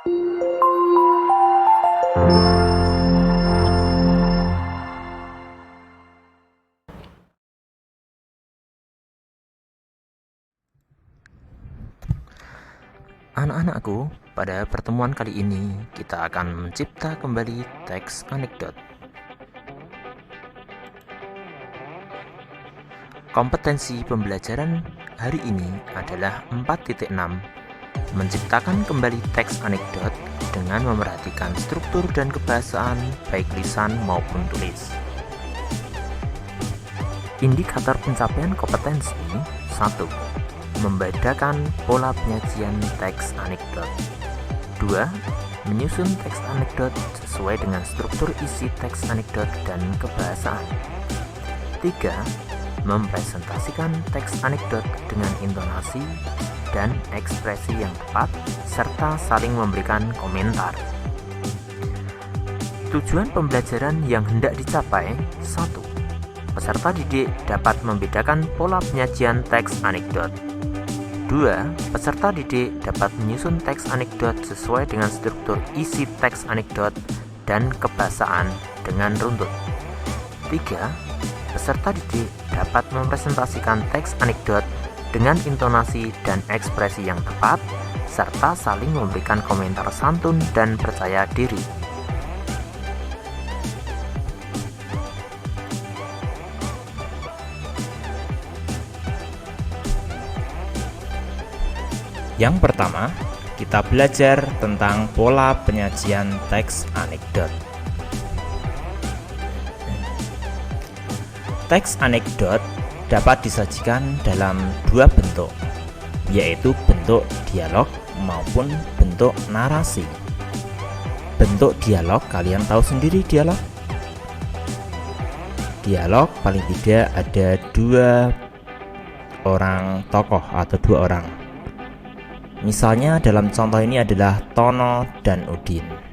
Anak-anakku, pada pertemuan kali ini kita akan mencipta kembali teks anekdot. Kompetensi pembelajaran hari ini adalah 4.6. Menciptakan kembali teks anekdot dengan memerhatikan struktur dan kebahasaan baik lisan maupun tulis. Indikator pencapaian kompetensi 1. Membedakan pola penyajian teks anekdot. 2. Menyusun teks anekdot sesuai dengan struktur isi teks anekdot dan kebahasaan. 3. Mempresentasikan teks anekdot dengan intonasi dan ekspresi yang tepat serta saling memberikan komentar. Tujuan pembelajaran yang hendak dicapai 1. Peserta didik dapat membedakan pola penyajian teks anekdot. 2. Peserta didik dapat menyusun teks anekdot sesuai dengan struktur isi teks anekdot dan kebahasaan dengan runtut. 3. Peserta didik dapat mempresentasikan teks anekdot dengan intonasi dan ekspresi yang tepat, serta saling memberikan komentar santun dan percaya diri. Yang pertama, kita belajar tentang pola penyajian teks anekdot. Teks anekdot dapat disajikan dalam dua bentuk, yaitu bentuk dialog maupun bentuk narasi. Bentuk dialog, kalian tahu sendiri dialog? Dialog paling tidak ada dua orang tokoh atau dua orang. Misalnya dalam contoh ini adalah Tono dan Udin.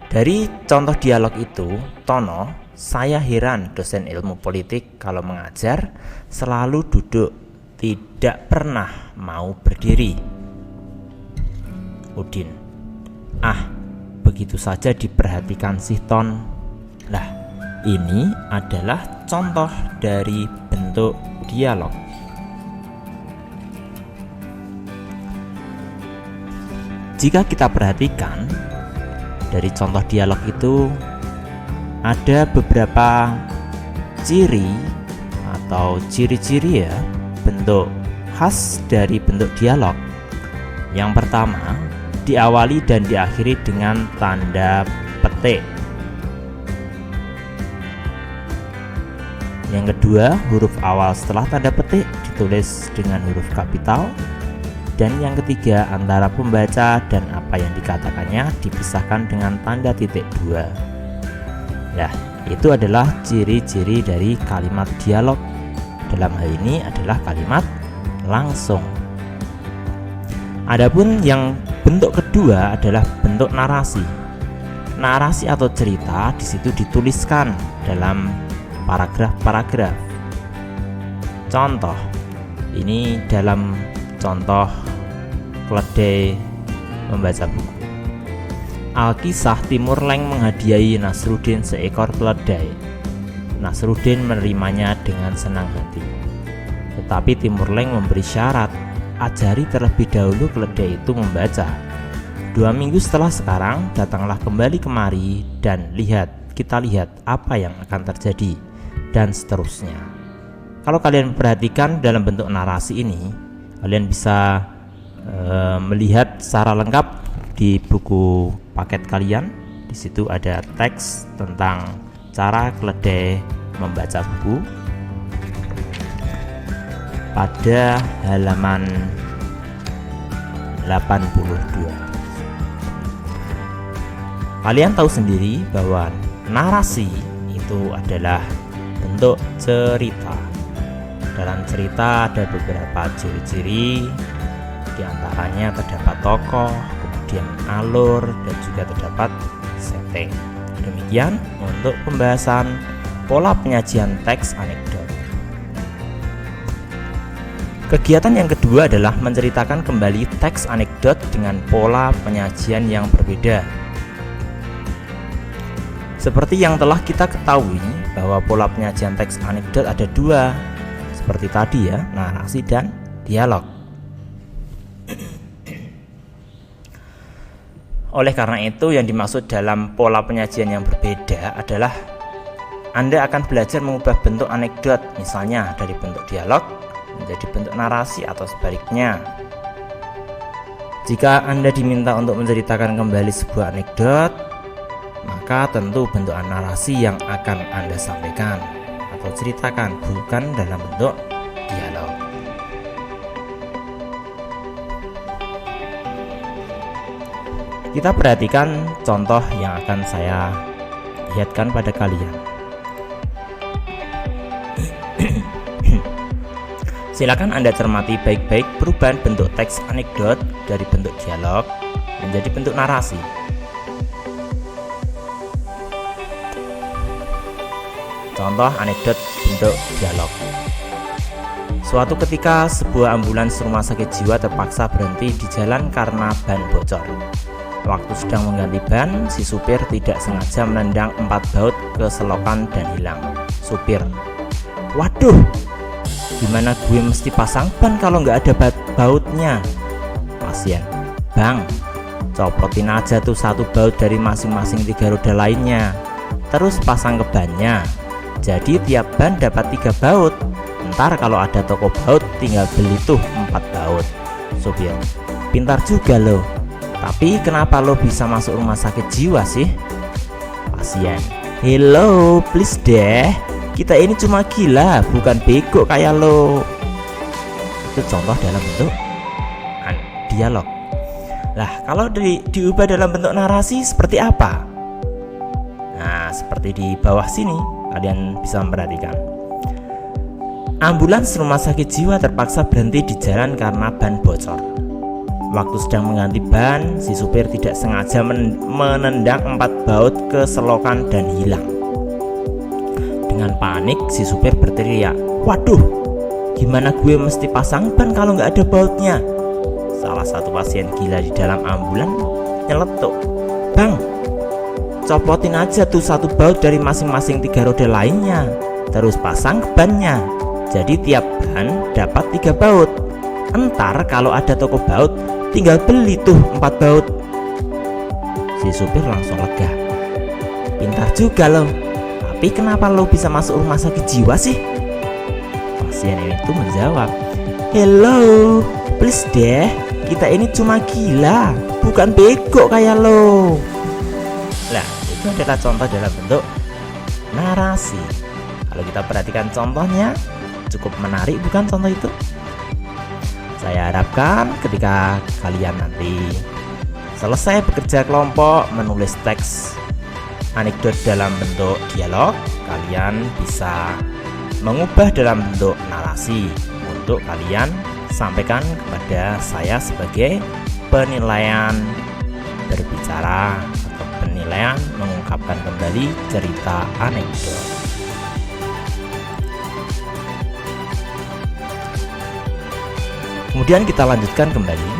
Dari contoh dialog itu, Tono, saya heran dosen ilmu politik kalau mengajar selalu duduk, tidak pernah mau berdiri. Udin, begitu saja diperhatikan si Ton. Lah, ini adalah contoh dari bentuk dialog. Jika kita perhatikan dari contoh dialog itu ada beberapa ciri atau ciri-ciri bentuk khas dari bentuk dialog. Yang pertama, diawali dan diakhiri dengan tanda petik. Yang kedua, huruf awal setelah tanda petik ditulis dengan huruf kapital. Dan yang ketiga, antara pembaca dan apa yang dikatakannya dipisahkan dengan tanda titik 2. Nah, itu adalah ciri-ciri dari kalimat dialog. Dalam hal ini adalah kalimat langsung. Adapun yang bentuk kedua adalah bentuk narasi. Narasi atau cerita di situ dituliskan dalam paragraf-paragraf. Contoh, ini dalam contoh keledai membaca buku. Alkisah Timur Leng menghadiahi Nasruddin seekor keledai. Nasruddin menerimanya dengan senang hati. Tetapi Timur Leng memberi syarat, ajari terlebih dahulu keledai itu membaca. 2 minggu setelah sekarang, datanglah kembali kemari dan kita lihat apa yang akan terjadi. Dan seterusnya. Kalau kalian perhatikan dalam bentuk narasi ini, kalian bisa melihat secara lengkap di buku paket kalian. Di situ ada teks tentang cara keledai membaca buku pada halaman 82. Kalian tahu sendiri bahwa narasi itu adalah bentuk cerita. Dalam cerita ada beberapa ciri-ciri, diantaranya terdapat tokoh, kemudian alur, dan juga terdapat setting. Demikian untuk pembahasan pola penyajian teks anekdot. Kegiatan yang kedua adalah menceritakan kembali teks anekdot dengan pola penyajian yang berbeda. Seperti yang telah kita ketahui bahwa pola penyajian teks anekdot ada dua, seperti tadi ya, narasi dan dialog. Oleh karena itu, yang dimaksud dalam pola penyajian yang berbeda adalah Anda akan belajar mengubah bentuk anekdot, misalnya dari bentuk dialog menjadi bentuk narasi atau sebaliknya. Jika Anda diminta untuk menceritakan kembali sebuah anekdot, maka tentu bentuk narasi yang akan Anda sampaikan atau ceritakan, bukan dalam bentuk dialog. Kita perhatikan contoh yang akan saya lihatkan pada kalian. Silakan Anda cermati baik-baik perubahan bentuk teks anekdot dari bentuk dialog menjadi bentuk narasi. Contoh anekdot bentuk dialog. Suatu ketika sebuah ambulans rumah sakit jiwa terpaksa berhenti di jalan karena ban bocor. Waktu sedang mengganti ban, si supir tidak sengaja menendang 4 baut ke selokan dan hilang. Supir: "Waduh, gimana gue mesti pasang ban kalau nggak ada bautnya?" Pasien: "Bang, copotin aja tuh 1 baut dari masing-masing 3 roda lainnya, terus pasang ke bannya. Jadi tiap ban dapat 3 baut. Ntar kalau ada toko baut tinggal beli tuh 4 baut." Supir: "Pintar juga lo. Tapi kenapa lo bisa masuk rumah sakit jiwa sih?" Pasien: "Hello, please deh. Kita ini cuma gila, bukan bego kayak lo." Itu contoh dalam bentuk dialog. Lah, kalau diubah dalam bentuk narasi seperti apa? Nah, seperti di bawah sini, kalian bisa memperhatikan. Ambulans rumah sakit jiwa terpaksa berhenti di jalan karena ban bocor. Waktu sedang mengganti ban, si supir tidak sengaja menendang 4 baut ke selokan dan hilang. Dengan panik, si supir berteriak, "Waduh, gimana gue mesti pasang ban kalau nggak ada bautnya?" Salah satu pasien gila di dalam ambulan nyeletuk, "Bang, copotin aja tuh 1 baut dari masing-masing 3 roda lainnya, terus pasang ke bannya. Jadi tiap ban dapat 3 baut. Entar kalau ada toko baut tinggal beli tuh 4 baut." Si supir langsung lega. "Pintar juga lo. Tapi kenapa lo bisa masuk rumah sakit jiwa sih?" Pasien itu menjawab, "Hello, please deh. Kita ini cuma gila, bukan bego kayak lo." Nah, itu adalah contoh dalam bentuk narasi. Kalau kita perhatikan contohnya, cukup menarik bukan contoh itu? Saya harapkan ketika kalian nanti selesai bekerja kelompok menulis teks anekdot dalam bentuk dialog, kalian bisa mengubah dalam bentuk narasi untuk kalian sampaikan kepada saya sebagai penilaian berbicara atau penilaian mengungkapkan kembali cerita anekdot. Kemudian kita lanjutkan kembali.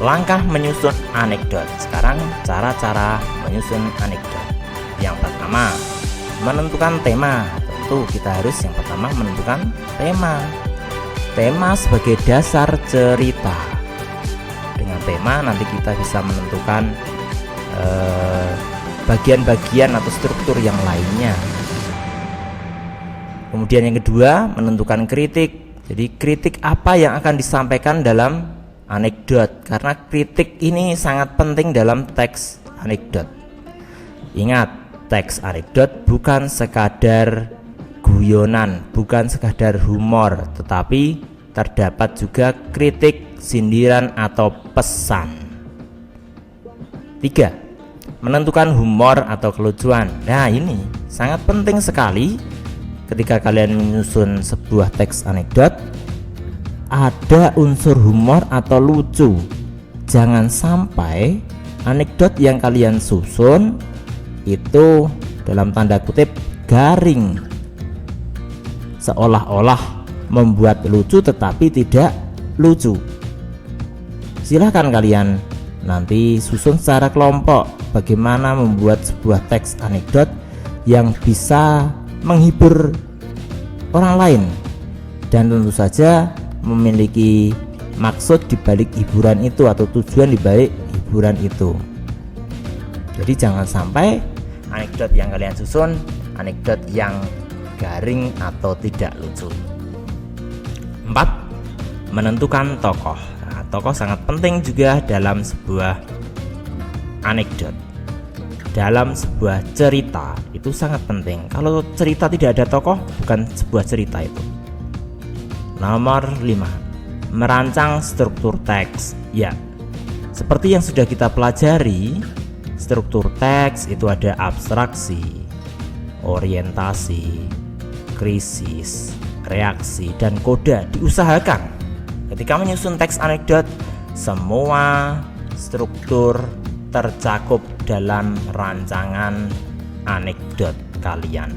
Langkah menyusun anekdot. Sekarang cara-cara menyusun anekdot. Yang pertama, menentukan tema. Tentu kita harus yang pertama menentukan tema. Tema sebagai dasar cerita. Dengan tema nanti kita bisa menentukan bagian-bagian atau struktur yang lainnya. Kemudian yang kedua, menentukan kritik. Jadi kritik apa yang akan disampaikan dalam anekdot, karena kritik ini sangat penting dalam teks anekdot. Ingat, teks anekdot bukan sekadar guyonan, bukan sekadar humor, tetapi terdapat juga kritik, sindiran atau pesan. 3. Menentukan humor atau kelucuan. Nah, ini sangat penting sekali ketika kalian menyusun sebuah teks anekdot. Ada unsur humor atau lucu. Jangan sampai anekdot yang kalian susun itu dalam tanda kutip garing. seolah-olah membuat lucu tetapi tidak lucu. Silahkan kalian nanti susun secara kelompok bagaimana membuat sebuah teks anekdot yang bisa menghibur orang lain dan tentu saja memiliki maksud dibalik hiburan itu atau tujuan dibalik hiburan itu. Jadi jangan sampai anekdot yang kalian susun anekdot yang garing atau tidak lucu. 4. Menentukan tokoh. Nah, tokoh sangat penting juga dalam sebuah anekdot. Dalam sebuah cerita itu sangat penting. Kalau cerita tidak ada tokoh, bukan sebuah cerita itu. Nomor 5. Merancang struktur teks. Ya, seperti yang sudah kita pelajari, struktur teks itu ada abstraksi, orientasi, krisis, reaksi, dan koda. Diusahakan ketika menyusun teks anekdot, semua struktur tercakup dalam rancangan anekdot kalian.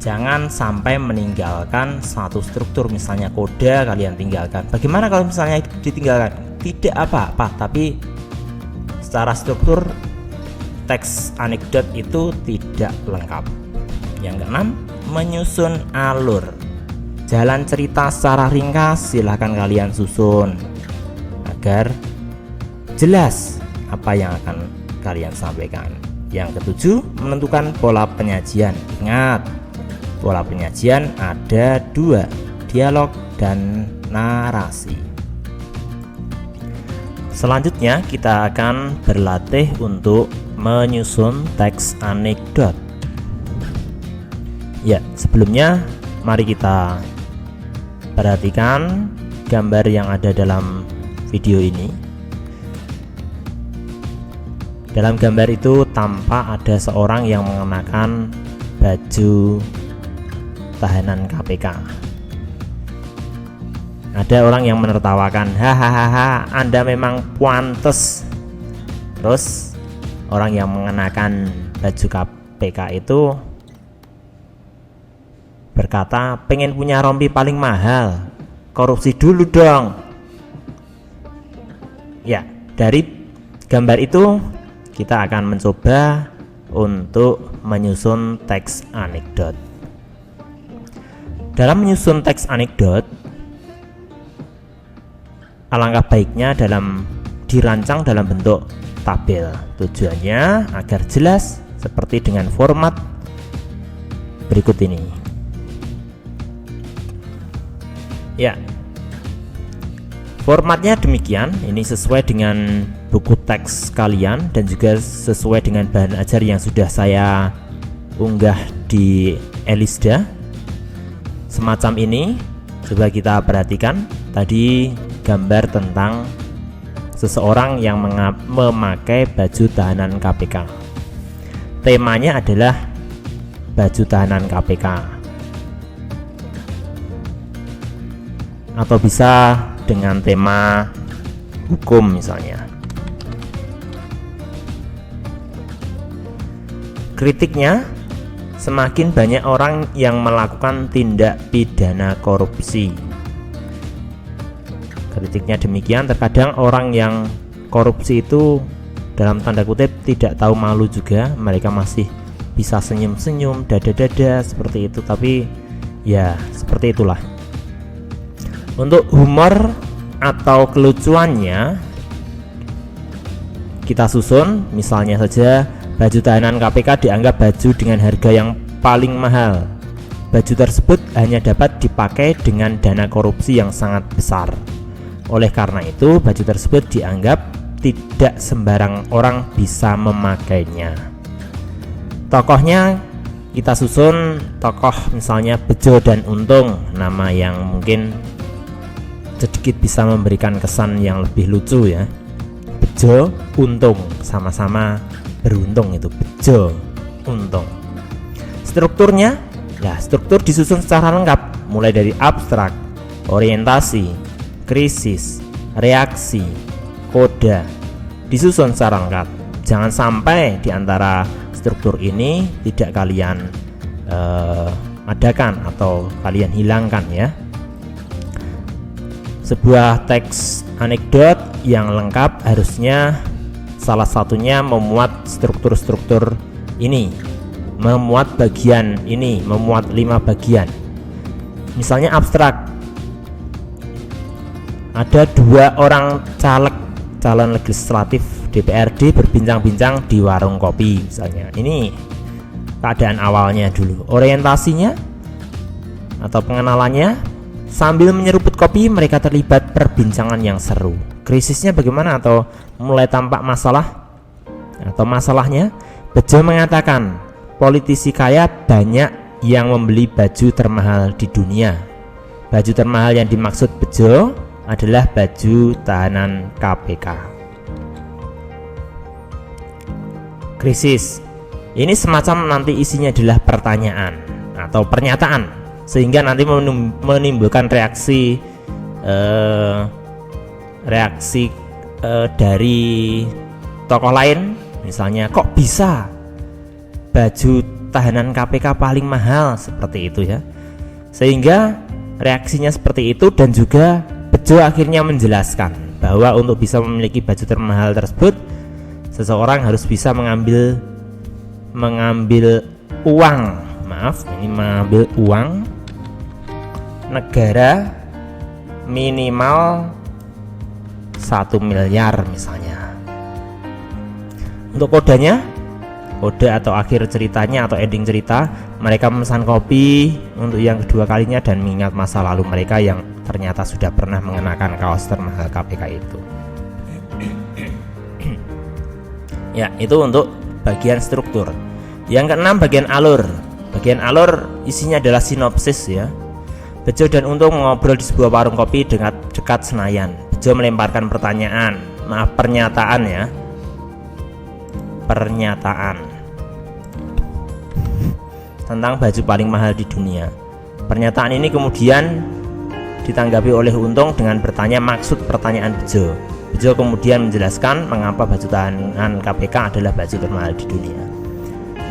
Jangan sampai meninggalkan satu struktur, misalnya koda kalian tinggalkan. Bagaimana kalau misalnya ditinggalkan? Tidak apa-apa, tapi secara struktur teks anekdot itu tidak lengkap. Yang keenam, menyusun alur. Jalan cerita secara ringkas silahkan kalian susun agar jelas apa yang akan kalian sampaikan. Yang ketujuh, menentukan pola penyajian. Ingat, pola penyajian ada 2, dialog dan narasi. Selanjutnya kita akan berlatih untuk menyusun teks anekdot. Ya, sebelumnya mari kita perhatikan gambar yang ada dalam video ini. Dalam gambar itu tampak ada seorang yang mengenakan baju tahanan KPK. Ada orang yang menertawakan, hahaha, Anda memang pantes. Terus orang yang mengenakan baju KPK itu berkata, pengen punya rompi paling mahal, korupsi dulu dong. Ya, dari gambar itu kita akan mencoba untuk menyusun teks anekdot. Dalam menyusun teks anekdot, alangkah baiknya dirancang dalam bentuk tabel. Tujuannya agar jelas seperti dengan format berikut ini. Ya, formatnya demikian. Ini sesuai dengan buku teks kalian dan juga sesuai dengan bahan ajar yang sudah saya unggah di Elisda. Semacam ini, coba kita perhatikan. Tadi gambar tentang seseorang yang memakai baju tahanan KPK. Temanya adalah baju tahanan KPK, atau bisa dengan tema hukum misalnya. Kritiknya, semakin banyak orang yang melakukan tindak pidana korupsi. Kritiknya demikian, terkadang orang yang korupsi itu dalam tanda kutip tidak tahu malu juga. Mereka masih bisa senyum-senyum, dada-dada seperti itu, tapi ya seperti itulah. Untuk humor atau kelucuannya kita susun, misalnya saja baju tahanan KPK dianggap baju dengan harga yang paling mahal. Baju tersebut hanya dapat dipakai dengan dana korupsi yang sangat besar. Oleh karena itu, baju tersebut dianggap tidak sembarang orang bisa memakainya. Tokohnya kita susun tokoh misalnya Bejo dan Untung, nama yang mungkin sedikit bisa memberikan kesan yang lebih lucu ya. Bejo, Untung, sama-sama beruntung, itu Bejo, Untung. Strukturnya, ya struktur disusun secara lengkap, mulai dari abstrak, orientasi, krisis, reaksi, koda, disusun secara lengkap. Jangan sampai di antara struktur ini tidak kalian adakan atau kalian hilangkan ya. Sebuah teks anekdot yang lengkap harusnya salah satunya memuat struktur-struktur ini, memuat bagian ini, memuat 5 bagian. Misalnya abstrak, ada 2 orang calon legislatif DPRD berbincang-bincang di warung kopi misalnya. Ini keadaan awalnya dulu, orientasinya atau pengenalannya. Sambil menyeruput kopi mereka terlibat perbincangan yang seru. Krisisnya bagaimana atau mulai tampak masalah atau masalahnya? Bejo mengatakan politisi kaya banyak yang membeli baju termahal di dunia. Baju termahal yang dimaksud Bejo adalah baju tahanan KPK. Krisis ini semacam nanti isinya adalah pertanyaan atau pernyataan, sehingga nanti menimbulkan reaksi dari tokoh lain. Misalnya, kok bisa baju tahanan KPK paling mahal, seperti itu ya. Sehingga reaksinya seperti itu, dan juga Bejo akhirnya menjelaskan bahwa untuk bisa memiliki baju termahal tersebut, seseorang harus bisa mengambil uang, mengambil uang negara minimal 1 miliar misalnya. Untuk kodenya, kode atau akhir ceritanya atau ending cerita, mereka memesan kopi untuk yang kedua kalinya dan mengingat masa lalu mereka yang ternyata sudah pernah mengenakan kaos termahal KPK itu. Ya, itu untuk bagian struktur. Yang keenam, bagian alur. Bagian alur isinya adalah sinopsis ya. Bejo dan Untung mengobrol di sebuah warung kopi dekat Senayan. Bejo melemparkan pernyataan ya. Pernyataan tentang baju paling mahal di dunia. Pernyataan ini kemudian ditanggapi oleh Untung dengan bertanya maksud pertanyaan Bejo. Bejo kemudian menjelaskan mengapa baju tahanan KPK adalah baju termahal di dunia.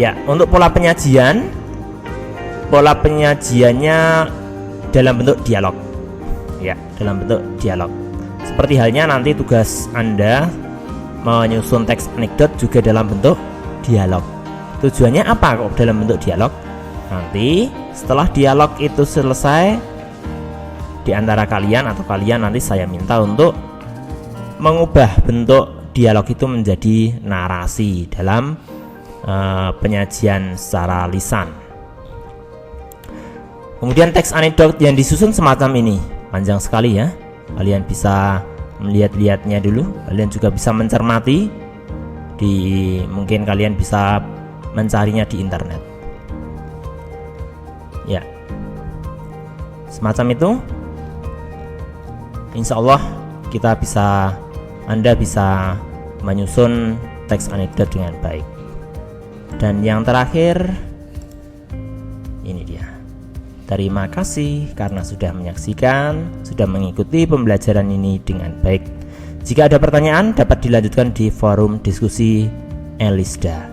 Ya, untuk pola penyajiannya dalam bentuk dialog. Ya, dalam bentuk dialog. Seperti halnya nanti tugas Anda menyusun teks anekdot juga dalam bentuk dialog. Tujuannya apa kok dalam bentuk dialog? Nanti setelah dialog itu selesai, di antara kalian atau kalian nanti saya minta untuk mengubah bentuk dialog itu menjadi narasi dalam penyajian secara lisan. Kemudian teks anekdot yang disusun semacam ini, panjang sekali ya. Kalian bisa melihat-lihatnya dulu. Kalian juga bisa mencermati mungkin kalian bisa mencarinya di internet. Ya, semacam itu. Insya Allah Anda bisa menyusun teks anekdot dengan baik. Dan yang terakhir, ini dia. Terima kasih karena sudah menyaksikan, sudah mengikuti pembelajaran ini dengan baik. Jika ada pertanyaan dapat dilanjutkan di forum diskusi Elisda.